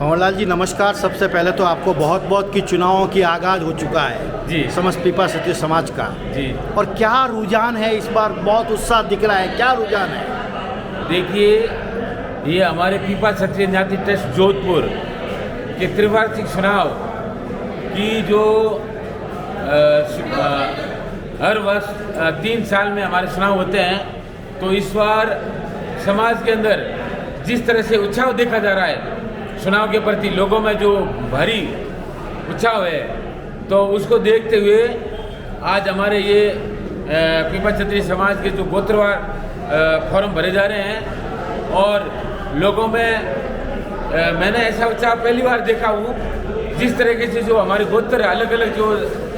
भंवरलाल जी नमस्कार। सबसे पहले तो आपको बहुत बहुत कि चुनावों की आगाज़ हो चुका है जी। समस्त पीपा क्षत्रिय समाज का जी। और क्या रुझान है इस बार? बहुत उत्साह दिख रहा है, क्या रुझान है? देखिए, ये हमारे पीपा क्षत्रिय जाति ट्रस्ट जोधपुर के त्रिवार्षिक चुनाव की जो हर वर्ष 3 साल में हमारे चुनाव होते हैं, तो इस बार समाज के अंदर जिस तरह से उत्साह देखा जा रहा है चुनाव के प्रति, लोगों में जो भारी उत्साह है, तो उसको देखते हुए आज हमारे ये पीपा क्षत्रिय समाज के जो गोत्रवार फॉर्म भरे जा रहे हैं और लोगों में मैंने ऐसा उत्साह पहली बार देखा हूँ। जिस तरीके से जो हमारे गोत्र अलग अलग जो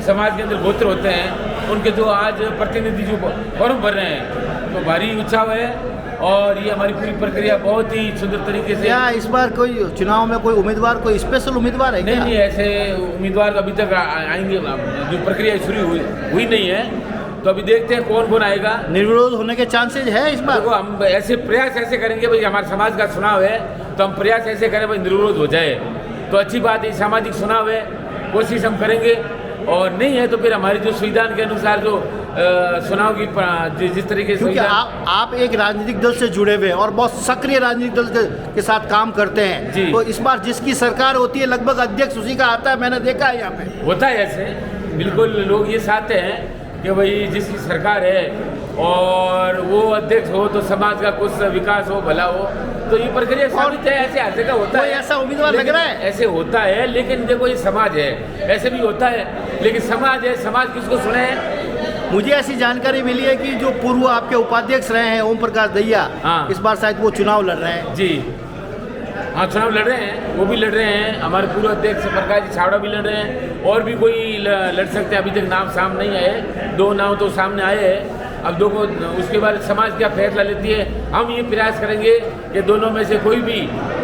समाज के अंदर गोत्र होते हैं, उनके जो आज प्रतिनिधि जो फॉर्म भर रहे हैं, तो भारी उत्साह है और ये हमारी पूरी प्रक्रिया बहुत ही सुंदर तरीके से। क्या इस बार कोई चुनाव में कोई उम्मीदवार, कोई स्पेशल उम्मीदवार है? नहीं, ऐसे उम्मीदवार अभी तक आएंगे, जो प्रक्रिया शुरू हुई नहीं है, तो अभी देखते हैं कौन कौन आएगा। निर्विरोध होने के चांसेज है इस बार? देखो, हम ऐसे प्रयास ऐसे करेंगे भाई, हमारे समाज का चुनाव है तो हम प्रयास ऐसे करें भाई निर्विरोध हो जाए, तो अच्छी बात है। सामाजिक चुनाव है, कोशिश हम करेंगे, और नहीं है तो फिर हमारी जो संविधान के अनुसार जो चुनाव की जिस तरीके से, क्योंकि आप एक राजनीतिक दल से जुड़े हुए और बहुत सक्रिय राजनीतिक दल के साथ काम करते हैं, तो इस बार जिसकी सरकार होती है लगभग अध्यक्ष उसी का आता है, मैंने देखा है यहाँ पे। होता है ऐसे, बिल्कुल लोग ये चाहते हैं कि भाई जिसकी सरकार है और वो अध्यक्ष हो तो समाज का कुछ विकास हो, भला हो, तो ये प्रक्रिया साबित है। ऐसे हर जगह होता है, ऐसा उम्मीदवार लग रहा है? ऐसे होता है, लेकिन देखो ये समाज है, ऐसे भी होता है, लेकिन समाज है, समाज किसको सुने। मुझे ऐसी जानकारी मिली है कि जो पूर्व आपके उपाध्यक्ष रहे हैं ओम प्रकाश दहिया, इस बार शायद वो चुनाव लड़ रहे हैं। जी हाँ, चुनाव लड़ रहे हैं, वो भी लड़ रहे हैं। हमारे पूर्व अध्यक्ष प्रकाश जी छावड़ा भी लड़ रहे हैं, और भी कोई लड़ सकते हैं। अभी तक नाम सामने नहीं आए, 2 नाम तो सामने आए हैं। अब दो को उसके बाद समाज क्या फैसला लेती है, हम ये प्रयास करेंगे कि दोनों में से कोई भी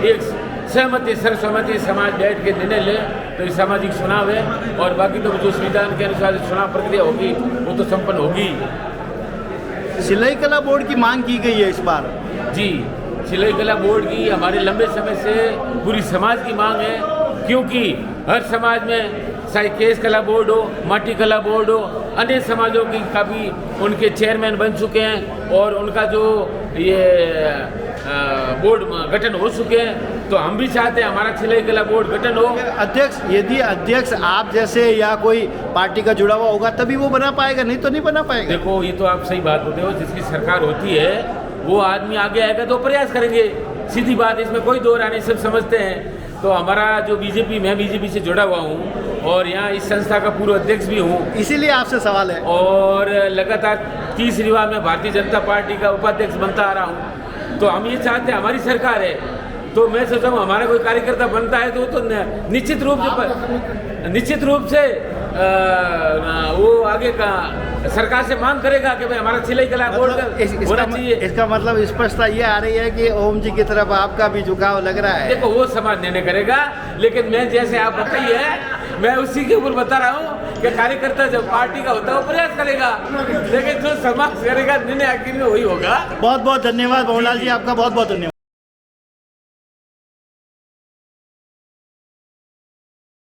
एक सहमति, सर्वसम्मति समाज बैठ के निर्णय ले, तो ये सामाजिक चुनाव है। और बाकी तो जो संविधान के अनुसार चुनाव प्रक्रिया होगी वो तो संपन्न होगी। सिलाई कला बोर्ड की मांग की गई है इस बार। जी, सिलाई कला बोर्ड की हमारे लंबे समय से पूरी समाज की मांग है, क्योंकि हर समाज में चाहे केस कला बोर्ड हो, माटी कला बोर्ड हो, अन्य समाजों की काफ़ी उनके चेयरमैन बन चुके हैं और उनका जो ये बोर्ड गठन हो चुके हैं, तो हम भी चाहते हैं हमारा सिलाई कला बोर्ड गठन हो। अध्यक्ष, यदि अध्यक्ष आप जैसे या कोई पार्टी का जुड़ा हुआ होगा तभी वो बना पाएगा, नहीं तो नहीं बना पाएगा। देखो, ये तो आप सही बात बोलते हो, जिसकी सरकार होती है वो आदमी आगे आएगा तो प्रयास करेंगे, सीधी बात, इसमें कोई दो राय नहीं, सब समझते हैं। तो हमारा जो बीजेपी, मैं बीजेपी से जुड़ा हुआ हूँ और यहाँ इस संस्था का पूर्व अध्यक्ष भी हूँ, इसीलिए आपसे सवाल है। और लगातार 30वीं बार मैं भारतीय जनता पार्टी का उपाध्यक्ष बनता आ रहा हूँ। तो हम ये चाहते हैं, हमारी सरकार है, तो मैं सोचा हूँ हमारा कोई कार्यकर्ता बनता है तो निश्चित रूप से वो आगे का सरकार से मांग करेगा कि भाई हमारा सिलाई कला बोर्ड होना चाहिए। इसका मतलब स्पष्टता ये आ रही है कि ओम जी की तरफ आपका भी झुकाव लग रहा है। देखो, वो समाज निर्णय करेगा, लेकिन मैं जैसे आप बताइए, मैं उसी के ऊपर बता रहा हूँ कि कार्यकर्ता जब पार्टी का होता है वो प्रयास करेगा, लेकिन जो समाज करेगा निर्णय आखिर में वही होगा। बहुत बहुत धन्यवाद भंवरलाल जी, आपका बहुत बहुत धन्यवाद।